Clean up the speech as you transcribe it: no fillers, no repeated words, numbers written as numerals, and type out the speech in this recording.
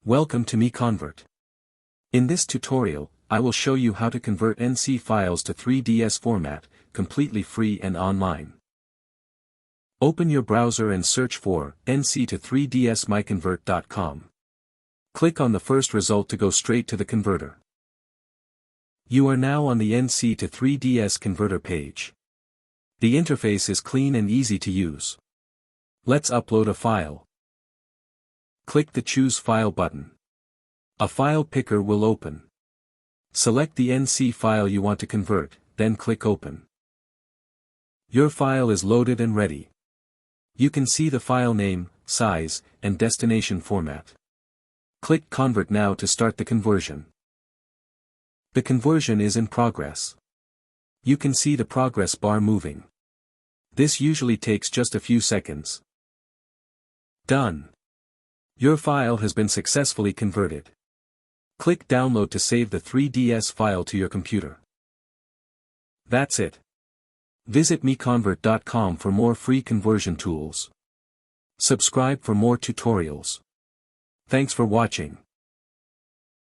Welcome to MiConvert. In this tutorial, I will show you how to convert NC files to 3ds format, completely free and online. Open your browser and search for NC to 3ds MiConvert.com. Click on the first result to go straight to the converter. You are now on the NC to 3ds converter page. The interface is clean and easy to use. Let's upload a file. Click the Choose File button. A file picker will open. Select the NC file you want to convert, then click Open. Your file is loaded and ready. You can see the file name, size, and destination format. Click Convert now to start the conversion. The conversion is in progress. You can see the progress bar moving. This usually takes just a few seconds. Done. Your file has been successfully converted. Click Download to save the 3ds file to your computer. That's it. Visit MiConvert.com for more free conversion tools. Subscribe for more tutorials. Thanks for watching.